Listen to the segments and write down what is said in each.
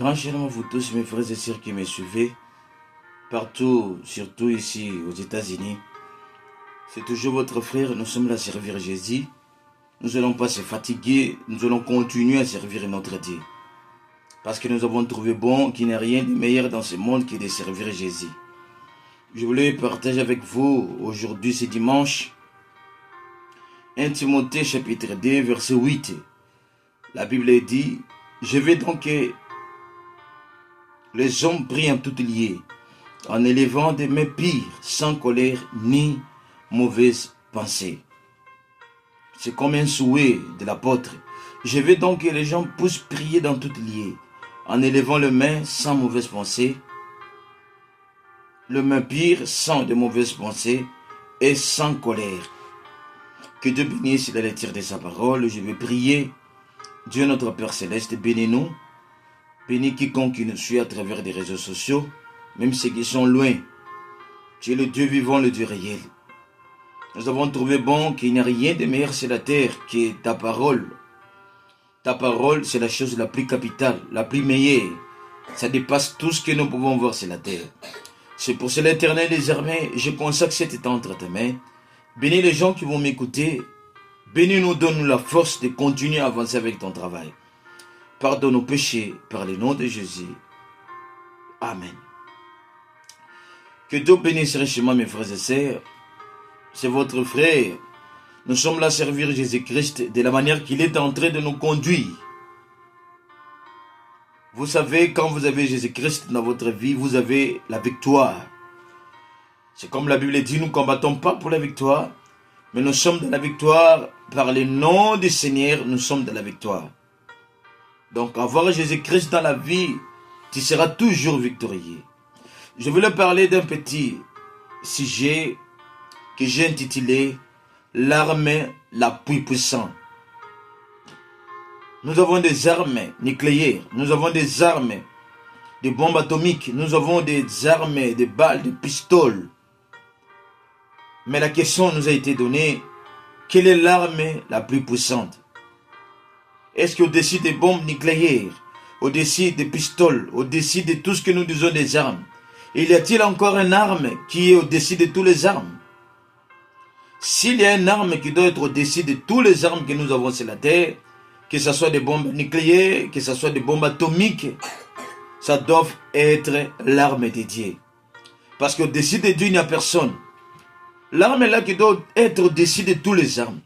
Grand shalom à vous tous, mes frères et sœurs qui me suivez, partout, surtout ici aux États-Unis. C'est toujours votre frère, nous sommes là à servir Jésus. Nous n'allons pas se fatiguer, nous allons continuer à servir notre Dieu. Parce que nous avons trouvé bon qu'il n'y a rien de meilleur dans ce monde que de servir Jésus. Je voulais partager avec vous aujourd'hui, ce dimanche, 1 Timothée chapitre 2, verset 8. La Bible dit, je vais donc que les hommes prient en toute lieu, en élevant des mains pires, sans colère ni mauvaise pensée. C'est comme un souhait de l'apôtre. Je veux donc que les gens puissent prier dans toute lieu, en élevant les mains sans mauvaise pensée, les mains pires sans de mauvaises pensées et sans colère. Que Dieu bénisse la lecture de sa parole. Je vais prier. Dieu notre Père Céleste, bénis-nous. Bénis quiconque qui nous suit à travers des réseaux sociaux, même ceux qui sont loin. Tu es le Dieu vivant, le Dieu réel. Nous avons trouvé bon qu'il n'y a rien de meilleur sur la terre que ta parole. Ta parole, c'est la chose la plus capitale, la plus meilleure. Ça dépasse tout ce que nous pouvons voir sur la terre. C'est pour cela, l'Éternel des armées, je consacre cet temps entre tes mains. Bénis les gens qui vont m'écouter. Bénis-nous, donne-nous la force de continuer à avancer avec ton travail. Pardonne nos péchés par le nom de Jésus. Amen. Que Dieu bénisse richement mes frères et sœurs. C'est votre frère. Nous sommes là à servir Jésus-Christ de la manière qu'il est en train de nous conduire. Vous savez, quand vous avez Jésus-Christ dans votre vie, vous avez la victoire. C'est comme la Bible dit, nous ne combattons pas pour la victoire, mais nous sommes dans la victoire. Par le nom du Seigneur, nous sommes dans la victoire. Donc, avoir Jésus-Christ dans la vie, tu seras toujours victorieux. Je voulais parler d'un petit sujet que j'ai intitulé « L'arme la plus puissante ». Nous avons des armes nucléaires, nous avons des armes de bombes atomiques, nous avons des armes, des balles, des pistoles. Mais la question nous a été donnée, quelle est l'arme la plus puissante? Est-ce qu'au-dessus des bombes nucléaires, au-dessus des pistoles, au-dessus de tout ce que nous disons des armes, il y a-t-il encore une arme qui est au-dessus de toutes les armes? S'il y a une arme qui doit être au-dessus de toutes les armes que nous avons sur la terre, que ce soit des bombes nucléaires, que ce soit des bombes atomiques, ça doit être l'arme de Dieu. Parce qu'au-dessus de Dieu, il n'y a personne. L'arme là qui doit être au-dessus de toutes les armes,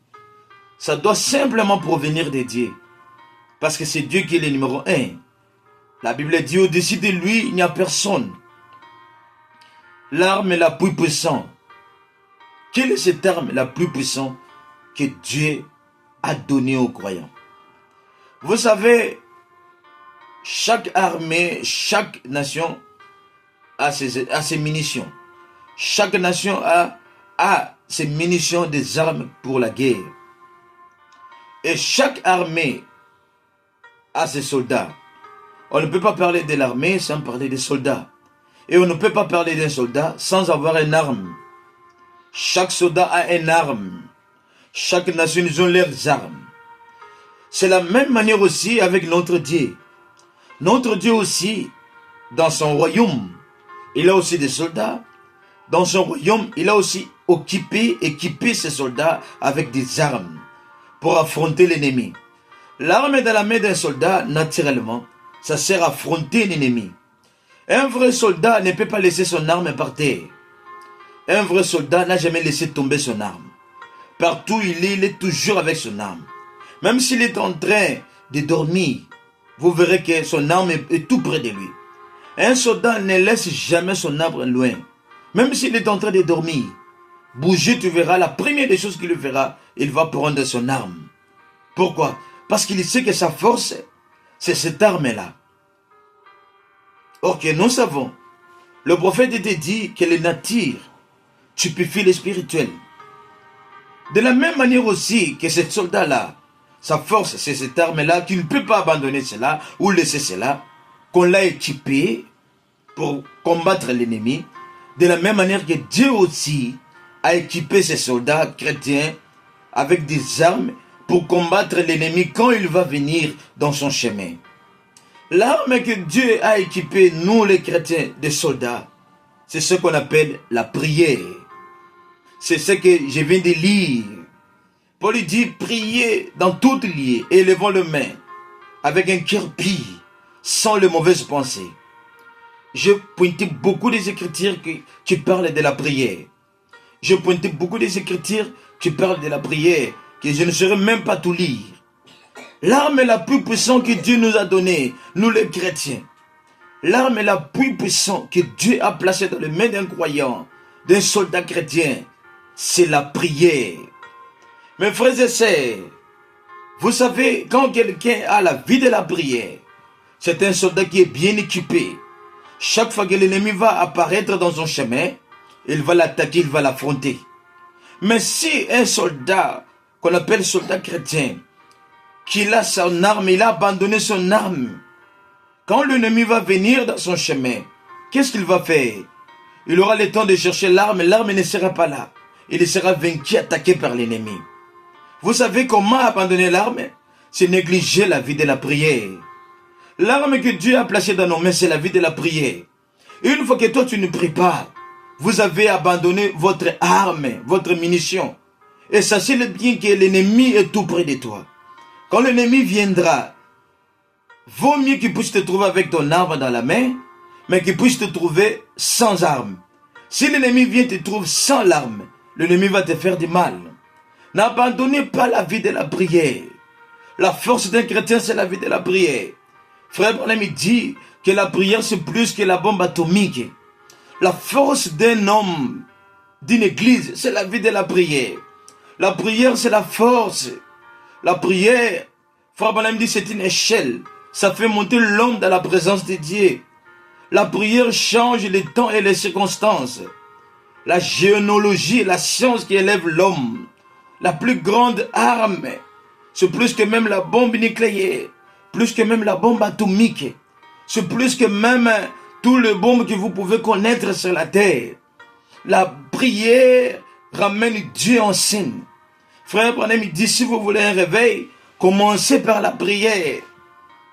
ça doit simplement provenir de Dieu. Parce que c'est Dieu qui est le numéro 1. La Bible dit au-dessus de lui, il n'y a personne. L'arme la plus puissante. Quelle est cette arme la plus puissante que Dieu a donnée aux croyants? Vous savez, chaque armée, chaque nation a ses munitions. Chaque nation a ses munitions, des armes pour la guerre. Et chaque armée a ses soldats. On ne peut pas parler de l'armée sans parler des soldats. Et on ne peut pas parler d'un soldat sans avoir une arme. Chaque soldat a une arme. Chaque nation, ils ont leurs armes. C'est la même manière aussi avec notre Dieu. Notre Dieu aussi, dans son royaume, il a aussi des soldats. Dans son royaume, il a aussi équipé ses soldats avec des armes pour affronter l'ennemi. L'arme dans la main d'un soldat, naturellement, ça sert à affronter l'ennemi. Un vrai soldat ne peut pas laisser son arme par terre. Un vrai soldat n'a jamais laissé tomber son arme. Partout il est toujours avec son arme. Même s'il est en train de dormir, vous verrez que son arme est tout près de lui. Un soldat ne laisse jamais son arme loin. Même s'il est en train de dormir, bouger, tu verras, la première des choses qu'il fera, il va prendre son arme. Pourquoi? Parce qu'il sait que sa force, c'est cette arme-là. Or que nous savons, le prophète était dit que les natures stupéfient les spirituels. De la même manière aussi que ce soldat-là, sa force, c'est cette arme-là, qu'il ne peut pas abandonner cela ou laisser cela, qu'on l'a équipé pour combattre l'ennemi. De la même manière que Dieu aussi a équipé ses soldats chrétiens avec des armes pour combattre l'ennemi quand il va venir dans son chemin. L'arme que Dieu a équipée, nous les chrétiens, des soldats, c'est ce qu'on appelle la prière. C'est ce que je viens de lire. Paul dit, priez dans toutes liées, élevons les mains, avec un cœur pur, sans les mauvaises pensées. Je pointais beaucoup des écritures qui parlent de la prière. Je pointais beaucoup des écritures qui parlent de la prière, que je ne saurais même pas tout lire. L'arme la plus puissante que Dieu nous a donnée, nous les chrétiens. L'arme la plus puissante que Dieu a placée dans les mains d'un croyant, d'un soldat chrétien, c'est la prière. Mes frères et sœurs, vous savez, quand quelqu'un a la vie de la prière, c'est un soldat qui est bien équipé. Chaque fois que l'ennemi va apparaître dans son chemin, il va l'attaquer, il va l'affronter. Mais si un soldat, qu'on appelle soldat chrétien, qu'il a son arme, il a abandonné son arme, quand l'ennemi va venir dans son chemin, qu'est-ce qu'il va faire? Il aura le temps de chercher l'arme ne sera pas là. Il sera vaincu, attaqué par l'ennemi. Vous savez comment abandonner l'arme? C'est négliger la vie de la prière. L'arme que Dieu a placée dans nos mains, c'est la vie de la prière. Une fois que toi tu ne pries pas, vous avez abandonné votre arme, votre munition. Et sachez bien que l'ennemi est tout près de toi. Quand l'ennemi viendra, vaut mieux qu'il puisse te trouver avec ton arme dans la main, mais qu'il puisse te trouver sans arme. Si l'ennemi vient te trouver sans l'arme, l'ennemi va te faire du mal. N'abandonnez pas la vie de la prière. La force d'un chrétien, c'est la vie de la prière. Frère Branham dit que la prière, c'est plus que la bombe atomique. La force d'un homme, d'une église, c'est la vie de la prière. La prière, c'est la force. La prière, Frère Branham dit, c'est une échelle. Ça fait monter l'homme dans la présence de Dieu. La prière change les temps et les circonstances. La géologie, la science qui élève l'homme. La plus grande arme, c'est plus que même la bombe nucléaire, plus que même la bombe atomique. C'est plus que même toutes les bombes que vous pouvez connaître sur la terre. La prière ramène Dieu en scène. Frère Branham dit, si vous voulez un réveil, commencez par la prière.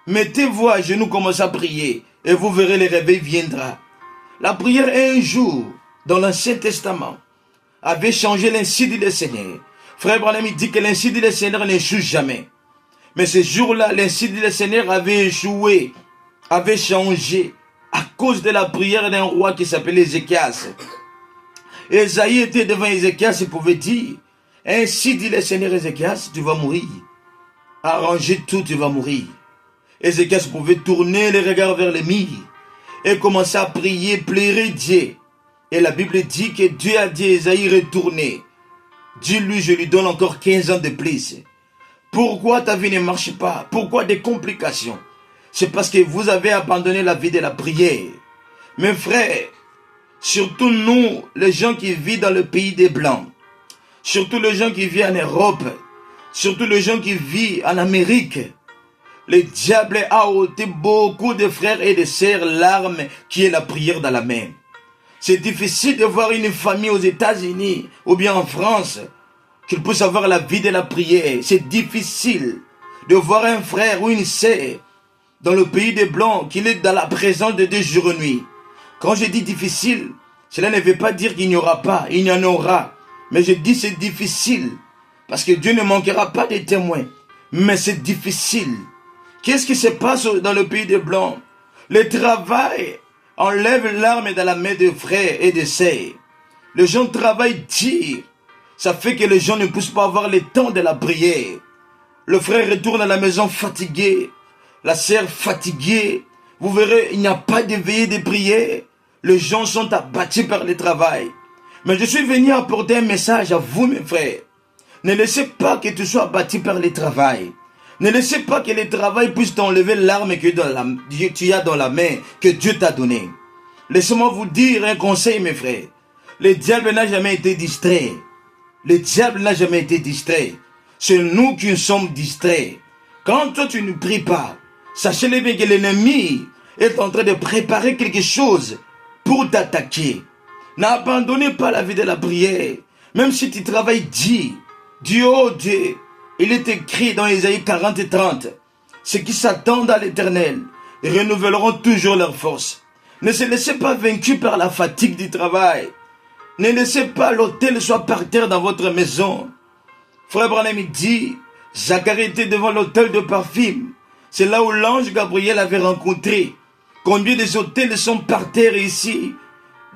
Mettez-vous à genoux, commencez à prier, et vous verrez le réveil viendra. La prière, un jour, dans l'Ancien Testament, avait changé l'incide du Seigneur. Frère Branham dit que l'incide du Seigneur n'échoue jamais. Mais ce jour-là, l'incide du Seigneur avait échoué, avait changé, à cause de la prière d'un roi qui s'appelait Ézéchias. Ésaïe était devant Ézéchias et pouvait dire, ainsi dit le Seigneur Ézéchias, tu vas mourir. Arrangez tout, tu vas mourir. Ézéchias pouvait tourner les regards vers les murs et commencer à prier, pleurer Dieu. Et la Bible dit que Dieu a dit à Ésaïe, retournez. Dis-lui, je lui donne encore 15 ans de plus. Pourquoi ta vie ne marche pas? Pourquoi des complications? C'est parce que vous avez abandonné la vie de la prière. Mes frères, surtout nous, les gens qui vivent dans le pays des Blancs, surtout les gens qui vivent en Europe, surtout les gens qui vivent en Amérique, le diable a ôté beaucoup de frères et de sœurs l'arme qui est la prière dans la main. C'est difficile de voir une famille aux États-Unis ou bien en France qu'il puisse avoir la vie de la prière. C'est difficile de voir un frère ou une sœur dans le pays des Blancs qu'il est dans la présence de Dieu jour et nuit. Quand je dis difficile, cela ne veut pas dire qu'il n'y aura pas, il y en aura. Mais je dis c'est difficile parce que Dieu ne manquera pas de témoins. Mais c'est difficile. Qu'est-ce qui se passe dans le pays des Blancs? Le travail enlève l'arme dans la main des frères et des sœurs. Les gens travaillent dur. Ça fait que les gens ne puissent pas avoir le temps de la prière. Le frère retourne à la maison fatigué. La sœur fatiguée. Vous verrez, il n'y a pas de veillée de prière. Les gens sont abattus par le travail. Mais je suis venu apporter un message à vous, mes frères. Ne laissez pas que tu sois abattu par le travail. Ne laissez pas que le travail puisse t'enlever l'arme que tu as dans la main, que Dieu t'a donnée. Laissez-moi vous dire un conseil, mes frères. Le diable n'a jamais été distrait. Le diable n'a jamais été distrait. C'est nous qui sommes distraits. Quand toi tu ne pries pas, sachez-le bien que l'ennemi est en train de préparer quelque chose pour t'attaquer. N'abandonnez pas la vie de la prière. Même si tu travailles Dieu, oh Dieu, il est écrit dans Ésaïe 40 et 30, ceux qui s'attendent à l'Éternel renouvelleront toujours leur force. Ne se laissez pas vaincre par la fatigue du travail. Ne laissez pas l'autel soit par terre dans votre maison. Frère Branham dit, Zacharie était devant l'autel de parfum. C'est là où l'ange Gabriel avait rencontré. Combien des hôtels sont par terre ici,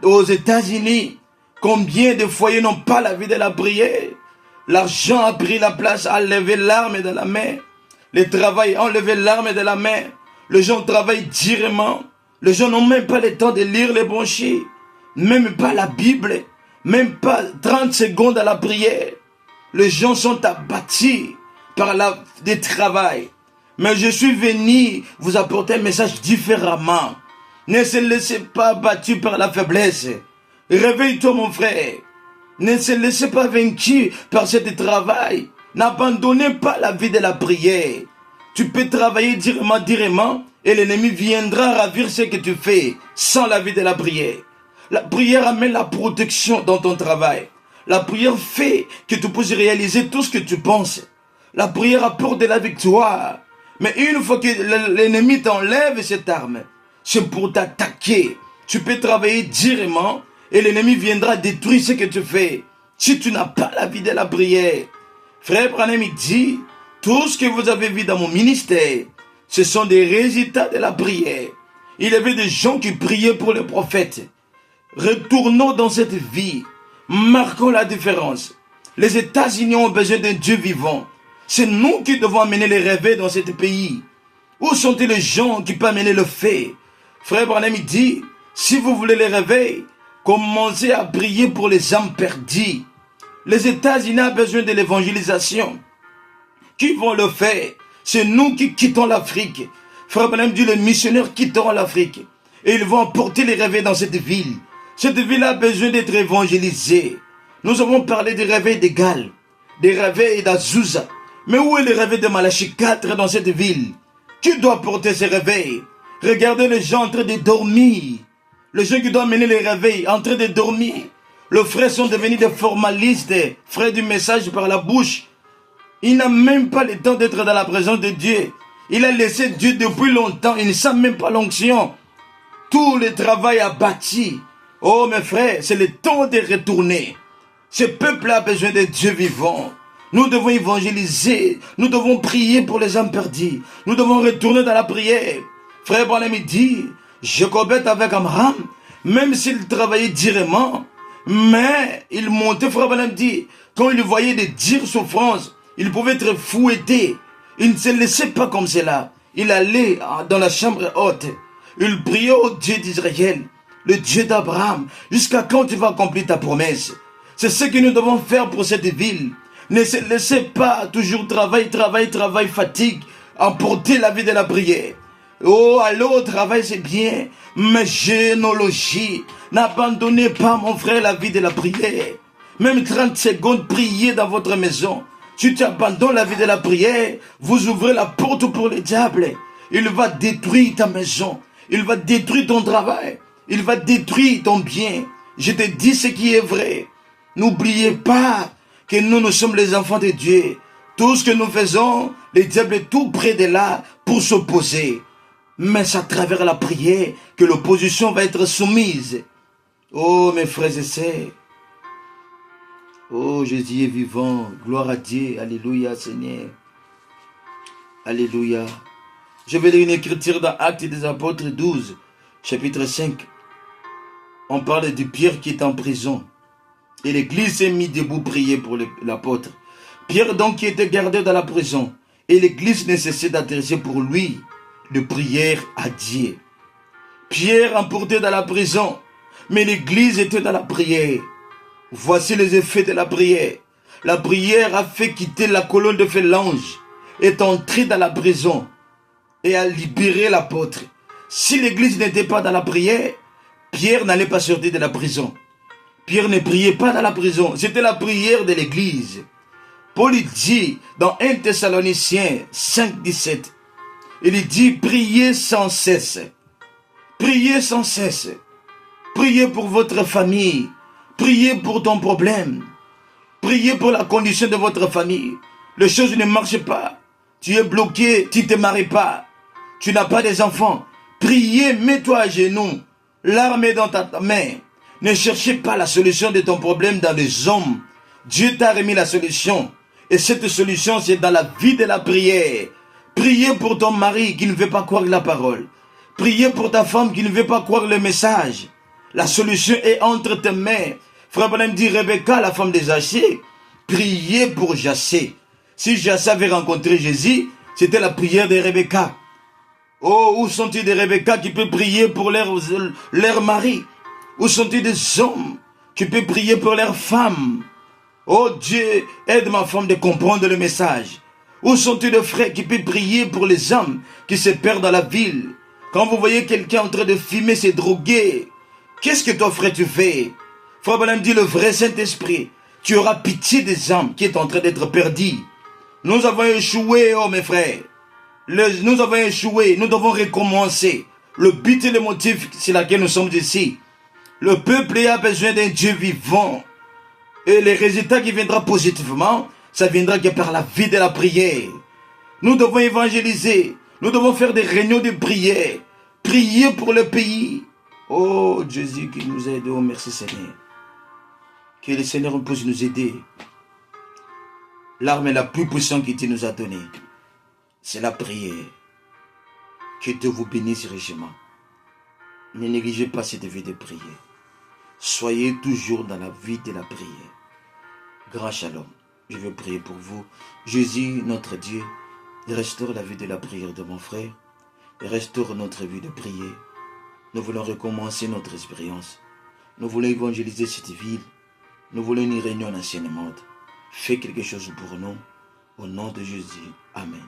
aux États-Unis? Combien de foyers n'ont pas la vie de la prière? L'argent a pris la place, a levé l'arme de la main. Les travailleurs ont levé l'arme de la main. Les gens travaillent durement. Les gens n'ont même pas le temps de lire les branchies. Même pas la Bible. Même pas 30 secondes à la prière. Les gens sont abattus par le travail. Mais je suis venu vous apporter un message différemment. Ne se laissez pas abattu par la faiblesse. Réveille-toi mon frère. Ne se laissez pas vaincu par ce travail. N'abandonnez pas la vie de la prière. Tu peux travailler durement, et l'ennemi viendra ravir ce que tu fais sans la vie de la prière. La prière amène la protection dans ton travail. La prière fait que tu puisses réaliser tout ce que tu penses. La prière apporte de la victoire. Mais une fois que l'ennemi t'enlève cette arme, c'est pour t'attaquer. Tu peux travailler durement et l'ennemi viendra détruire ce que tu fais. Si tu n'as pas la vie de la prière. Frère Branham dit, tout ce que vous avez vu dans mon ministère, ce sont des résultats de la prière. Il y avait des gens qui priaient pour les prophètes. Retournons dans cette vie. Marquons la différence. Les États-Unis ont besoin d'un Dieu vivant. C'est nous qui devons amener les réveils dans ce pays. Où sont-ils les gens qui peuvent amener le fait? Frère Branham dit, si vous voulez les réveils, commencez à prier pour les âmes perdues. Les États-Unis ont besoin de l'évangélisation. Qui vont le faire? C'est nous qui quittons l'Afrique. Frère Branham dit, les missionnaires quitteront l'Afrique. Et ils vont apporter les réveils dans cette ville. Cette ville a besoin d'être évangélisée. Nous avons parlé des réveils de Galles, des réveils d'Azusa. Mais où est le réveil de Malachie 4 dans cette ville? Qui doit porter ces réveils? Regardez les gens en train de dormir. Les gens qui doivent mener les réveils en train de dormir. Les frères sont devenus des formalistes, frères du message par la bouche. Il n'a même pas le temps d'être dans la présence de Dieu. Il a laissé Dieu depuis longtemps. Il ne sent même pas l'onction. Tout le travail a bâti. Oh mes frères, c'est le temps de retourner. Ce peuple a besoin de Dieu vivant. Nous devons évangéliser. Nous devons prier pour les âmes perdues. Nous devons retourner dans la prière. Frère Branham dit, Jochebed avec Amram, même s'il travaillait durement, mais il montait, Frère Branham dit, quand il voyait des dires souffrances, il pouvait être fouetté. Il ne se laissait pas comme cela. Il allait dans la chambre haute. Il priait au Dieu d'Israël, le Dieu d'Abraham, jusqu'à quand tu vas accomplir ta promesse. C'est ce que nous devons faire pour cette ville. Ne se laissez pas toujours travail, fatigue, emporter la vie de la prière. Oh, allô, travail c'est bien, mais généalogie, n'abandonnez pas mon frère la vie de la prière. Même 30 secondes, priez dans votre maison. Si tu abandonnes la vie de la prière, vous ouvrez la porte pour le diable. Il va détruire ta maison, il va détruire ton travail, il va détruire ton bien. Je te dis ce qui est vrai. N'oubliez pas que nous sommes les enfants de Dieu. Tout ce que nous faisons, le diable est tout près de là pour s'opposer. Mais c'est à travers la prière que l'opposition va être soumise. Oh mes frères et sœurs. Oh Jésus est vivant. Gloire à Dieu. Alléluia Seigneur. Alléluia. Je vais lire une écriture dans Actes des Apôtres 12, chapitre 5. On parle de Pierre qui est en prison. Et l'église s'est mise debout prier pour l'apôtre. Pierre donc qui était gardé dans la prison. Et l'église ne cessait d'adresser pour lui de prière à Dieu. Pierre emporté dans la prison. Mais l'église était dans la prière. Voici les effets de la prière. La prière a fait quitter la colonne de feu. L'ange est entré dans la prison et a libéré l'apôtre. Si l'église n'était pas dans la prière, Pierre n'allait pas sortir de la prison. Pierre ne priait pas dans la prison. C'était la prière de l'église. Paul dit dans 1 Thessaloniciens 5, 17, il dit priez sans cesse. Priez sans cesse. Priez pour votre famille. Priez pour ton problème. Priez pour la condition de votre famille. Les choses ne marchent pas. Tu es bloqué, tu ne te maries pas. Tu n'as pas des enfants. Priez, mets-toi à genoux. L'arme est dans ta main. Ne cherchez pas la solution de ton problème dans les hommes. Dieu t'a remis la solution. Et cette solution, c'est dans la vie de la prière. Priez pour ton mari qui ne veut pas croire la parole. Priez pour ta femme qui ne veut pas croire le message. La solution est entre tes mains. Frère Branham dit, Rebecca, la femme de Jassé, priez pour Jassé. Si Jassé avait rencontré Jésus, c'était la prière de Rebecca. Oh, où sont-ils des Rebecca qui peuvent prier pour leur mari? Où sont-ils des hommes qui peuvent prier pour leurs femmes? Oh Dieu, aide ma femme de comprendre le message. Où sont-ils des frères qui peuvent prier pour les hommes qui se perdent dans la ville? Quand vous voyez quelqu'un en train de fumer, se droguer, qu'est-ce que ton frère tu fais? Frère Branham dit, le vrai Saint-Esprit, tu auras pitié des âmes qui sont en train d'être perdues. Nous avons échoué, oh mes frères. Nous avons échoué, nous devons recommencer. Le but et le motif, c'est laquelle nous sommes ici. Le peuple a besoin d'un Dieu vivant. Et les résultats qui viendront positivement, ça viendra que par la vie de la prière. Nous devons évangéliser. Nous devons faire des réunions de prière. Prier pour le pays. Oh Jésus qui nous aide. Oh merci Seigneur. Que le Seigneur puisse nous aider. L'arme la plus puissante que Dieu nous a donnée, c'est la prière. Que Dieu vous bénisse richement. Ne négligez pas cette vie de prière. Soyez toujours dans la vie de la prière. Grand Shalom. Je veux prier pour vous. Jésus, notre Dieu, restaure la vie de la prière de mon frère. Restaure notre vie de prière. Nous voulons recommencer notre expérience. Nous voulons évangéliser cette ville. Nous voulons une réunion en ancienne monde. Fais quelque chose pour nous. Au nom de Jésus. Amen.